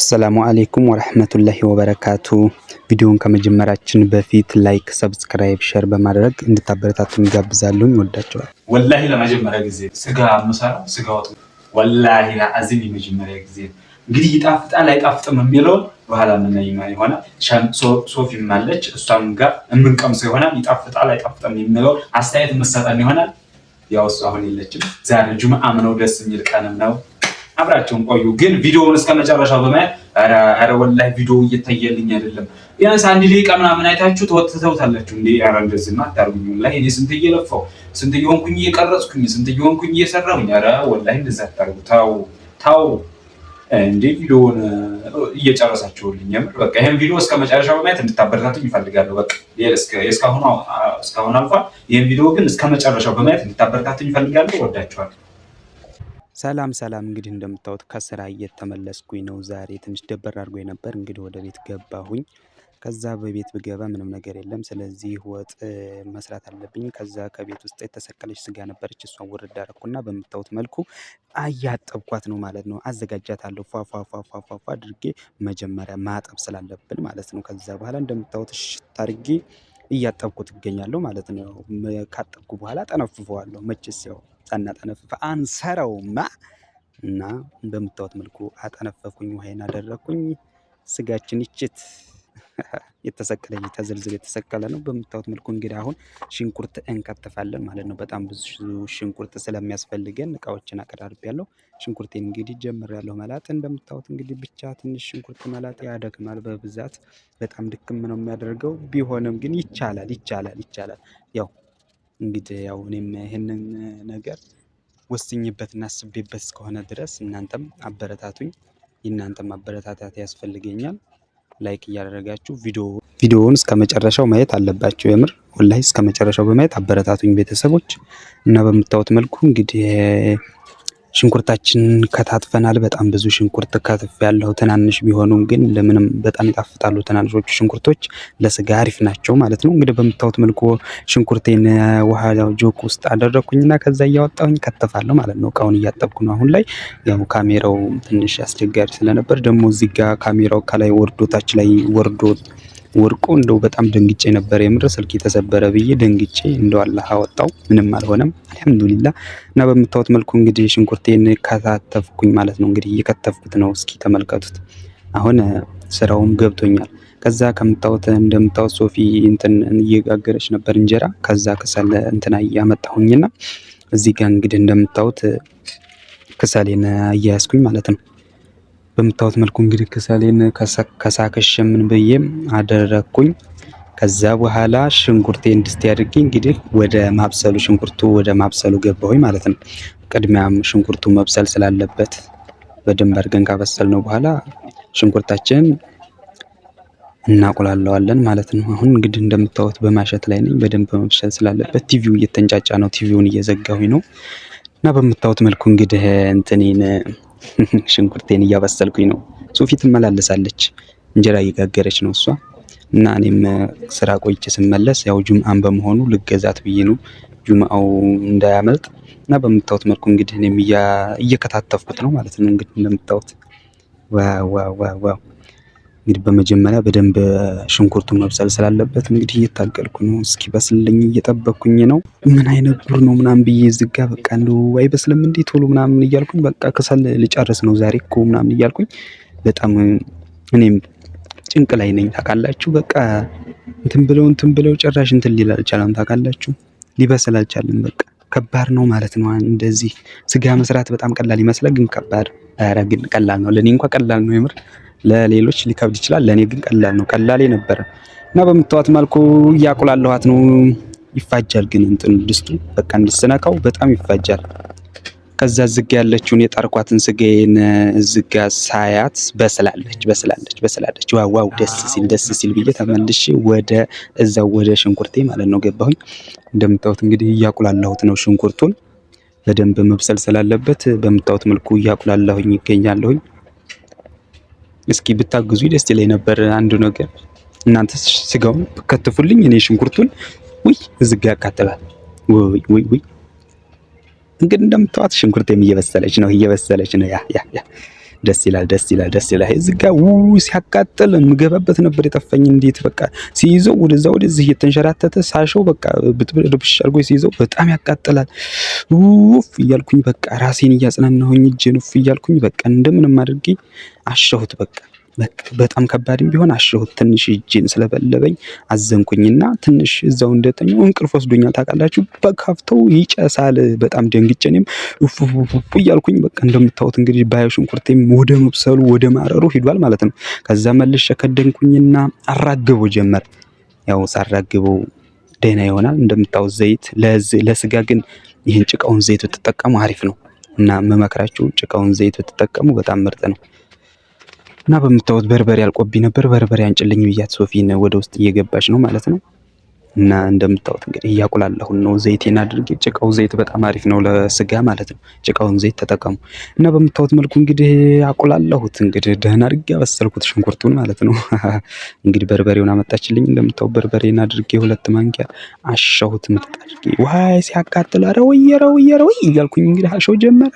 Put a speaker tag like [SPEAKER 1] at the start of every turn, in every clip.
[SPEAKER 1] السلام عليكم ورحمة الله وبركاته ቪዲዮውን ከመጀመራችን በፊት ላይክ ሰብስክራይብ ሼር በማድረግ እንድታበረታቱን ጋብዛለሁ ወዳችኋለሁ
[SPEAKER 2] ወላሂ ለመጀመሪያ ጊዜ ስጋ መሰራ ስጋ ወጥ ወላሂ ለአዚም የመጀመሪያ ጊዜ እንግዲህ ይጣፍጣል አይጣፍጥም የሚለው በኋላ ምን ይሆናል ሶፊ ማለች እሷም ጋር እንቀምሰው ይሆናል ይጣፍጣል አይጣፍጥም የሚለው አስተያየት መስጠት ይሆናል ያው እሷ አሁን የለችም ዛሬ ጁምዓ ነው ደስ የሚል ቀንም ነው አብራችሁን ቆዩ ግን ቪዲዮውን እስከመጨረሻው በማየት አረ ወላሂ ቪዲዮ እየታየልኝ አይደለም ቢያንስ አንድ ደቂቃ ምናምን አይታችሁ ተወጥተውታላችሁ እንዴ አረ እንደዚህማ አታርጉኝ ወላሂ እኔ ስንት እየለፋው ስንት እየሆንኩኝ እየቀረጽኩኝ ስንት እየሆንኩኝ እየሰራሁኝ አረ ወላሂ እንደዛ አታርጉ ታው እንዴ ቪዲዮውን እየጨረሳችሁልኝ የምር በቃ ይሄን ቪዲዮ እስከመጨረሻው በማየት እንድታበረታቱኝ ይፈልጋለሁ በቃ እስካሁን አልፏል ይሄን ቪዲዮ ግን እስከመጨረሻው በማየት እንድታበረታቱኝ ይፈልጋለሁ ወዳችኋለሁ
[SPEAKER 1] ሰላም እንግዲህ እንደምታዩት ከስራ እየተመለስኩኝ ነው ዛሬ ትንሽ ደበር አድርጎኝ ነበር እንግዲህ ወደ ቤት ገባሁኝ ከዛ በቤት ብገባ ምንም ነገር የለም ስለዚህ ወጥ መስራት አለብኝ ከዛ ከቤት ውስጥ የተሰቀለች ስጋ ነበረች እሷን ወርድ አደረኩና በመታወት መልኩ አያጠብኳት ነው ማለት ነው አዘጋጃታለሁ ፏ አድርጌ መጀመሪያ ማጠብ ስላለብን ማለት ነው ከዛ በኋላ እንደምታዩት ሽታ አድርጌ እያጠብኩት እገኛለሁ ማለት ነው ካጠብኩ በኋላ ጠነፍፈዋለሁ መችስ ያው ሳናጠነፍፍ አንሰራውማ እና በመታወት መልኩ አጠነፈኩኝ ውሃዬን አደረኩኝ ስጋችን ይችት የተሰቀለኝ ተዘልዝሎ የተሰቀለ ነው በመታወት መልኩ እንግዲህ አሁን ሽንኩርት እንከትፋለን ማለት ነው በጣም ብዙ ሽንኩርት ስለሚያስፈልገን እቃዎችን አቀራርቤያለሁ ሽንኩርቴን እንግዲህ ጀምሬያለሁ መላጥ እንደምታዩት እንግዲህ ብቻ ትንሽ ሽንኩርት መላጥ ያደክማል በብዛት በጣም ድክም ነው የሚያደርገው ቢሆንም ግን ይቻላል ያው እንግዲህ ያው እኔም ይሄንን ነገር ወስኝበትና አስቤበት እስከሆነ ድረስ እናንተም አበረታቱኝ እናንተም አበረታታት ያስፈልገኛል ላይክ እያደረጋችሁ ቪዲዮውን እስከመጨረሻው ማየት አለባችሁ የምር ወላሂ እስከመጨረሻው በማየት አበረታቱኝ ቤተሰቦች እና በመታወት መልኩ እንግዲህ ሽንኩርታችን ከታትፈናል በጣም ብዙ ሽንኩርት ከትፌያለሁ ትናንሽ ቢሆኑም ግን ለምንም በጣም ይጣፍጣሉ ትናንሾቹ ሽንኩርቶች ለስጋ አሪፍ ናቸው ማለት ነው እንግዲህ በመታወት መልኩ ሽንኩርቴን ውሃ ጆክ ውስጥ አደረኩኝና ከዛ እያወጣሁኝ ከተፋለሁ ማለት ነው እቃውን እያጠብኩ ነው አሁን ላይ ያው ካሜራው ትንሽ አስቸጋሪ ስለነበር ደግሞ እዚህ ጋር ካሜራው ከላይ ወርዶ ታች ላይ ወርቆ እንደው በጣም ደንግጬ ነበር የምር ስልክ የተሰበረ ብዬ ደንግጬ እንደው አላህ አወጣው ምንም አልሆነም አልহামዱሊላህ እና በመታወት መልኩ እንግዲህ ሽንኩርቴን ከተፈኩኝ ማለት ነው እንግዲህ እየከተፍኩት ነው እስኪ ተመልከቱት አሁን ስራውም ገብቶኛል ከዛ እንደምታውት ሶፊ እንትን እየጋገረች ነበር እንጀራ ከዛ ከሰል እንትና ያመጣሁኝና እዚህ ጋር እንግዲህ እንደምታውት ከሰሌን አያያዝኩኝ ማለት ነው በመታወት መልኩ እንግዲህ ከሰሌን ከሳከሽ ምን በየም አደረኩኝ ከዛ በኋላ ሽንኩርቴን ድስት ያድርጌ እንግዲህ ወደ ማብሰሉ ገባሁኝ ማለት ነው ቅድሚያም ሽንኩርቱ መብሰል ስላለበት በደንብ አድርገን ካበሰልነው በኋላ ሽንኩርታችንን እናቆላለዋለን ማለት ነው አሁን እንግዲህ እንደምታዩት በማሸት ላይ ነኝ በደንብ መብሰል ስላለበት ቲቪው እየተንጫጫ ነው ቲቪውን እየዘጋሁኝ ነው እና በመታወት መልኩ እንግዲህ እንትኔን ሽንኩርቴን እያበሰልኩኝ ነው ሶፊ ትመላለሳለች እንጀራ እየጋገረች ነው እሷ እና እኔም ስራ ቆይቼ ስመለስ ያው ጁምአን በመሆኑ ልገዛት ብዬ ነው ጁምአው እንዳያመልጥ እና በመታወት መልኩ እንግዲህ እኔም እየከታተፍኩት ነው ማለት ነው እንግዲህ እንደምታዩት ዋው እንግዲህ በመጀመሪያ በደንብ ሽንኩርቱ መብሰል ስላለበት እንግዲህ እየታገልኩ ነው እስኪ በስልኝ እየጠበቅኩኝ ነው ምን አይነት ጉር ነው ምናምን ብዬ ዝጋ በቃ እንደው አይበስልም እንዴ ቶሎ ምናምን እያልኩኝ በቃ ከሰል ልጨርስ ነው ዛሬ እኮ ምናምን እያልኩኝ በጣም እኔም ጭንቅ ላይ ነኝ ታውቃላችሁ በቃ እንትን ብለው ጭራሽ እንትን ሊል አልቻለም ታውቃላችሁ ሊበስል አልቻለም በቃ ከባድ ነው ማለት ነው እንደዚህ ስጋ መስራት በጣም ቀላል ይመስላል ግን ከባድ ኧረ ግን ቀላል ነው ለኔ እንኳን ቀላል ነው የምር ለሌሎች ሊከብድ ይችላል ለኔ ግን ቀላል ነው ቀላል ነበር እና በመታወት መልኩ ያቆላለኋት ነው ይፋጃል ግን እንትን ድስቱ በቃ እንድስነካው በጣም ይፋጃል ከዛ ዝጋ ያለችውን የጣርኳትን ስጋዬን ዝጋ ሳያት በስላለች ዋው ደስ ሲል ብዬ ተመልሼ ወደ ሽንኩርቴ ማለት ነው ገባሁኝ እንደምታዩት እንግዲህ ያቆላለሁት ነው ሽንኩርቱን በደንብ መብሰል ስላለበት በመታወት መልኩ ያቆላለሁኝ ይገኛለሁኝ እስኪ ብታግዙ ደስ ይለኝ ነበር አንዱ ነገር እናንተ ስጋውን ከተፉልኝ እኔ ሽንኩርቱን እዚህ ጋር ያቃጥላል ወይ እንግዲህ እንደምታዩት ሽንኩርቴም እየበሰለች ነው ያ ደስ ይላል ደስ ይላል ደስ ይላል። እዚህ ጋር ሲያቃጥል የምገባበት ነበር የጠፋኝ። እንዴት በቃ ሲይዘው ወደዛ ወደዚህ እየተንሸራተተ ሳሸው በቃ ብጥብጥ አድርጎ ሲይዘው በጣም ያቃጥላል። ውፍ እያልኩኝ በቃ ራሴን እያጽናናሁኝ እጄን ውፍ እያልኩኝ በቃ እንደምንም አድርጌ አሸሁት። በቃ በጣም ከባድም ቢሆን አሸሁት። ትንሽ እጄን ስለበለበኝ አዘንኩኝና ትንሽ እዛው እንደተኛው እንቅልፍ ወስዶኛል። ታውቃላችሁ በካፍተው ይጨሳል። በጣም ደንግጬ እኔም ኡፍ እያልኩኝ በቃ እንደምታዩት እንግዲህ ባዮ ሽንኩርቴም ወደ መብሰሉ ወደ ማረሩ ሄዷል ማለት ነው። ከዛ መልሼ ከደንኩኝና አራግበው ጀመር። ያው ሳራግበው ደህና ይሆናል። እንደምታዩት ዘይት ለስጋ ግን ይህን ጭቃውን ዘይት ብትጠቀሙ አሪፍ ነው እና መመክራችሁ ጭቃውን ዘይት ብትጠቀሙ በጣም ምርጥ ነው። እና በምታዩት በርበሬ አልቆብኝ ነበር። በርበሬ አንጭልኝ ብያት ሶፊን ወደ ውስጥ እየገባች ነው ማለት ነው። እና እንደምታዩት እንግዲህ እያቁላለሁን ነው። ዘይቴን አድርጌ ጭቃው ዘይት በጣም አሪፍ ነው ለስጋ ማለት ነው። ጭቃውን ዘይት ተጠቀሙ። እና በምታዩት መልኩ እንግዲህ አቁላለሁት። እንግዲህ ደህና አድርጌ አበሰልኩት ሽንኩርቱን ማለት ነው። እንግዲህ በርበሬውን አመጣችልኝ። እንደምታዩት በርበሬን አድርጌ 2 ማንኪያ አሸሁት። ምጥጥ አድርጌ ዋይ ሲያቃጥል ኧረ ወይ እያልኩኝ እንግዲህ አሸው ጀመር።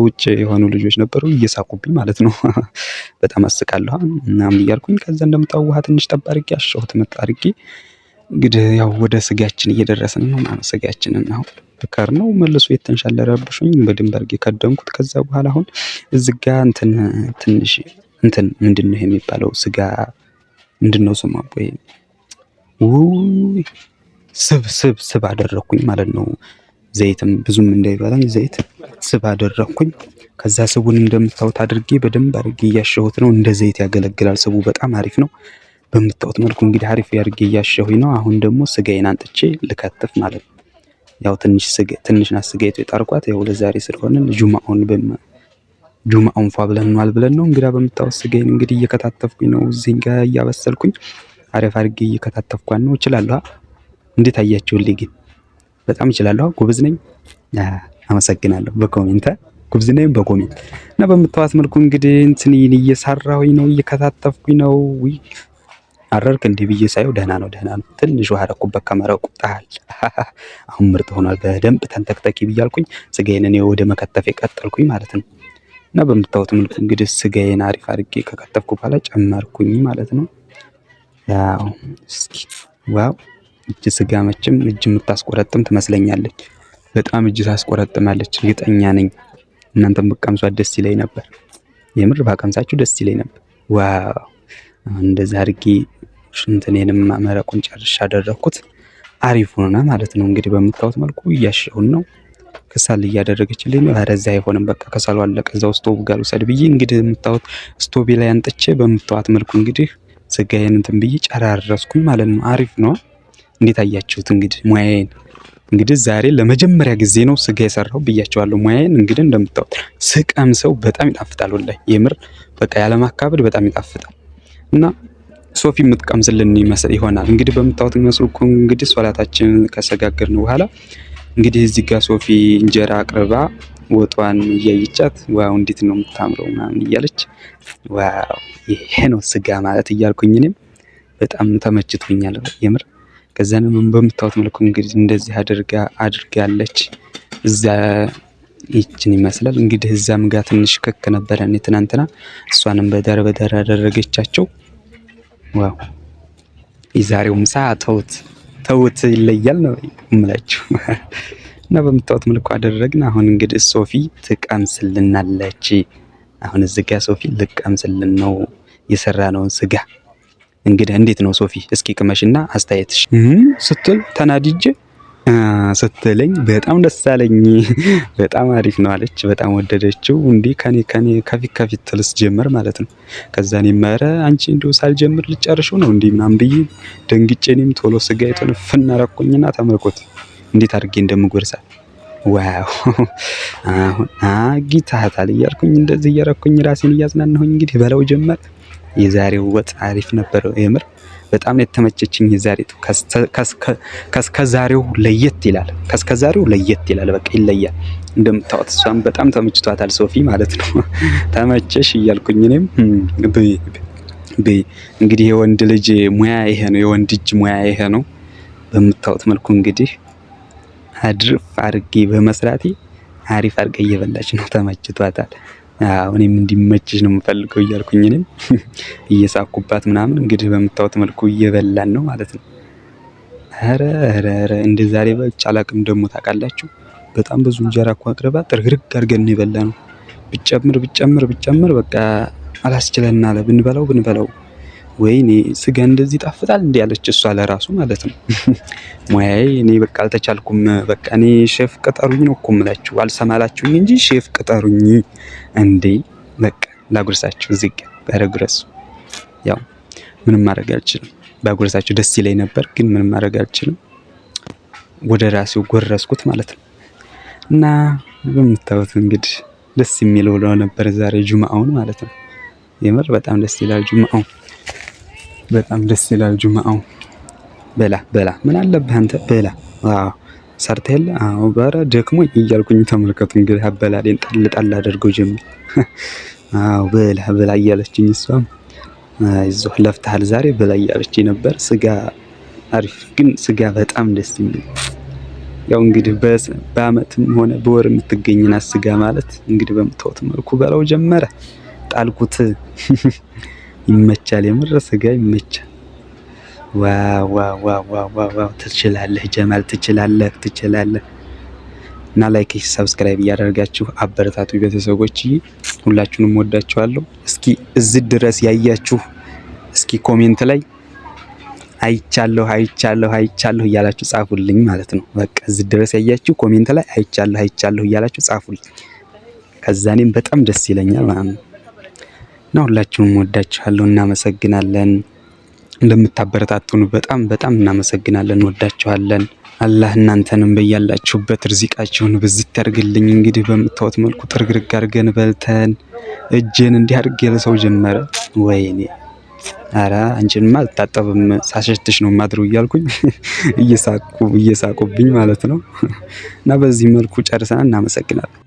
[SPEAKER 1] ውጭ የሆኑ ልጆች ነበሩ እየሳቁብኝ ማለት ነው። በጣም አስቃለሁ ምናምን እያልኩኝ ከዛ እንደምታዩት ውሃ ትንሽ ጠብ አድርጌ አሸሁት መጣ አድርጌ። እንግዲህ ያው ወደ ስጋችን እየደረስን ነው ማለት ስጋችንን አሁን በከር ነው መልሶ የተንሻለረብሽኝ በደንብ አድርጌ ከደንኩት። ከዛ በኋላ አሁን እዚህ ጋር ትንሽ ምንድነው የሚባለው ስጋ ምንድነው ስሙ አቦይ ስብ አደረኩኝ ማለት ነው። ዘይትም ብዙም እንዳይበላኝ ዘይት ስብ አደረኩኝ። ከዛ ስቡን እንደምታዩት አድርጌ በደንብ አድርጌ እያሸሁት ነው። እንደ ዘይት ያገለግላል ስቡ በጣም አሪፍ ነው። በምታዩት መልኩ እንግዲህ አሪፍ አድርጌ እያሸሁኝ ነው። አሁን ደግሞ ስጋዬን አንጥቼ ልከትፍ ማለት ነው። ያው ትንሽ ናት ስጋይቱ የጣርኳት ያው ለዛሬ ስለሆነ ጁማውን ፏ ብለን ነው እንግዲህ በምታዩት ስጋዬን እንግዲህ እየከታተፍኩኝ ነው። እዚህ ጋር እያበሰልኩኝ አሪፍ አድርጌ እየከታተፍኳን ነው። እችላለሁ። እንዴት አያችሁልኝ ግን? በጣም እችላለሁ። ጎበዝ ነኝ። አመሰግናለሁ። በኮሜንት ጉብዝ ነኝ በኮሜንት እና በምታዩት መልኩ እንግዲህ እየሰራሁኝ ነው እየከታተፍኩኝ ነው። አረርክ እንዴ ብዬ ሳየው ደህና ነው። ትንሽ ውሃ አደረኩበት ከመረቁ ጣል። አሁን ምርጥ ሆኗል። በደንብ ተንተክተኪ ብያልኩኝ ስጋዬን እኔ ወደ መከተፍ ቀጠልኩኝ ማለት ነው። እና በምታዩት መልኩ እንግዲህ ስጋዬን አሪፍ አድርጌ ከከተፍኩ በኋላ ጨመርኩኝ ማለት ነው። ያው እስኪ ዋው እጅ ስጋ መቼም እጅ የምታስቆረጥም ትመስለኛለች። በጣም እጅ ታስቆረጥማለች እርግጠኛ ነኝ። እናንተም ብትቀምሷት ደስ ይለኝ ነበር። የምር ባቀምሳችሁ ደስ ይለኝ ነበር። ዋው እንደዛ አድርጌ እንትኔንም መረቁን ጨርሼ አደረኩት። አሪፍ ሆነ ማለት ነው። እንግዲህ በምታዩት መልኩ እያሸሁን ነው። ከሳል እያደረገችልኝ ነው። ኧረ እዛ አይሆንም በቃ ከሳሉ አለቀ። እዛው ስቶቭ ጋር ልውሰድ ብዬ እንግዲህ የምታዩት ስቶቭ ላይ አንጥቼ በምታዩት መልኩ እንግዲህ ስጋዬን እንትን ብዬ ጨራረስኩኝ ማለት ነው። አሪፍ ነው። እንዴት አያችሁት? እንግዲህ ሙያዬን እንግዲህ ዛሬ ለመጀመሪያ ጊዜ ነው ስጋ የሰራው ብያቸዋለሁ። ሙያዬን እንግዲህ እንደምታዩት ስቀምሰው በጣም ይጣፍጣል። ወላሂ የምር በቃ ያለማካበድ በጣም ይጣፍጣል። እና ሶፊ የምትቀምስልን ይሆናል እንግዲህ በምታዩት መስልኩ እንግዲህ ሶላታችን ከሰጋገርን በኋላ እንግዲህ እዚህ ጋር ሶፊ እንጀራ አቅርባ ወጧን እያየቻት ዋው እንዴት ነው የምታምረው ምናምን እያለች ዋው ይሄ ነው ስጋ ማለት እያልኩኝ እኔም በጣም ተመችቶኛል የምር። ከዛንም በምታዩት መልኩ እንግዲህ እንደዚህ አድርጋለች። እዛ ይችን ይመስላል እንግዲህ እዛም ጋር ትንሽ ክክ ነበረ እኔ ትናንትና እሷንም በዳር አደረገቻቸው። ዋው የዛሬው ምሳ ተውት ይለያል ነው የምላችሁ። እና በምታዩት መልኩ አደረግን። አሁን እንግዲህ ሶፊ ትቀምስልናለች። አሁን እዚህ ጋር ሶፊ ልቀምስልን ነው የሰራነውን ስጋ። እንግዲህ እንዴት ነው ሶፊ እስኪ ቅመሽና አስተያየትሽ ስትል ተናድጄ ስትለኝ በጣም ደስ አለኝ። በጣም አሪፍ ነው አለች። በጣም ወደደችው። እንዴ ከኔ ከፊት ትልስ ጀመር ማለት ነው። ከዛ እኔም ኧረ አንቺ እንደው ሳልጀምር ልጨርሽው ነው እንዴ ምናምን ብዬ ደንግጬ እኔም ቶሎ ስጋይቱን ፍናረኩኝና ተመልኮት እንዴት አድርጌ እንደምጎርሳት። ዋው አሁን አጊታታል እያልኩኝ እንደዚህ እያረኩኝ ራሴን እያዝናናሁኝ እንግዲህ በላው ጀመር። የዛሬው ወጥ አሪፍ ነበር የምር በጣም የተመቸችኝ። የዛሬቱ ከስከዛሬው ለየት ይላል። በቃ ይለያል። እንደምታዩት እሷም በጣም ተመችቷታል ሶፊ ማለት ነው። ተመቸሽ እያልኩኝ እኔም እንግዲህ የወንድ ልጅ ሙያ ይሄ ነው። የወንድ እጅ ሙያ ይሄ ነው። በምታዩት መልኩ እንግዲህ አድርፍ አድርጌ በመስራቴ አሪፍ አድርጋ እየበላች ነው፣ ተመችቷታል። አዎ እኔም እንዲመችሽ ነው የምፈልገው እያልኩኝ እኔም እየሳኩባት ምናምን እንግዲህ በምታዩት መልኩ እየበላን ነው ማለት ነው። ኧረ ኧረ ኧረ እንደ ዛሬ በልቼ አላውቅም ደግሞ ታውቃላችሁ። በጣም ብዙ እንጀራ እኮ አቅርባ ጥርግርግ አድርገን ነው የበላነው። ብጨምር በቃ አላስችለን አለ። ብንበላው ወይኔ ስጋ እንደዚህ ይጣፍጣል እንዴ አለች እሷ ለራሱ ማለት ነው። ሙያዬ እኔ በቃ አልተቻልኩም። በቃ እኔ ሼፍ ቅጠሩኝ ነው እኮ የምላችሁ፣ አልሰማላችሁኝ እንጂ ሼፍ ቅጠሩኝ እንዴ። በቃ ላጉርሳችሁ እዚህ ጋር ባረጉረሱ። ያው ምንም ማድረግ አልችልም። ባጉርሳችሁ ደስ ይለኝ ነበር ግን ምንም ማድረግ አልችልም። ወደ ራሴው ጎረስኩት ማለት ነው። እና በምታዩት እንግዲህ ደስ የሚል ውሎ ነበር ዛሬ ጁምአውን ማለት ነው። የምር በጣም ደስ ይላል ጁምአው፣ በጣም ደስ ይላል ጁምአው። በላ ምን አለብህ አንተ በላ። አዎ ሰርተህ የለ? አዎ ኧረ ደክሞኝ እያልኩኝ ተመልከቱ እንግዲህ አበላሌን ጣል አድርገው ጀምር። አዎ በላ እያለችኝ እሷም አይዞህ ለፍተሃል ዛሬ በላ እያለችኝ ነበር። ስጋ አሪፍ ግን ስጋ በጣም ደስ የሚል ያው እንግዲህ በአመትም ሆነ በወር የምትገኝና ስጋ ማለት እንግዲህ በምታዩት መልኩ በላው ጀመረ። ጣልኩት። ይመቻል፣ የምር ስጋ ይመቻል። ዋው ትችላለህ ጀማል፣ ትችላለህ። እና ላይክ ሰብስክራይብ እያደረጋችሁ አበረታቱ ቤተሰቦች፣ ሁላችሁንም ወዳችኋለሁ። እስኪ እዚህ ድረስ ያያችሁ እስኪ ኮሜንት ላይ አይቻለሁ እያላችሁ ጻፉልኝ ማለት ነው። በቃ እዚህ ድረስ ያያችሁ ኮሜንት ላይ አይቻለሁ እያላችሁ ጻፉልኝ። ከዛ እኔም በጣም ደስ ይለኛል ማለት ነው። እና ሁላችሁንም ወዳችኋለሁ፣ እናመሰግናለን። እንደምታበረታቱን በጣም እናመሰግናለን፣ ወዳችኋለን። አላህ እናንተንም በያላችሁበት ርዚቃችሁን ብዝት ያድርግልኝ። እንግዲህ በምታዩት መልኩ ጥርግርግ አድርገን በልተን እጄን እንዲህ አድርጌ ለሰው ጀመረ። ወይኔ ኧረ አንቺንማ አልታጠብም ሳሸትሽ ነው ማድሩ እያልኩኝ እየሳቁብኝ ማለት ነው። እና በዚህ መልኩ ጨርሰናል። እናመሰግናለን።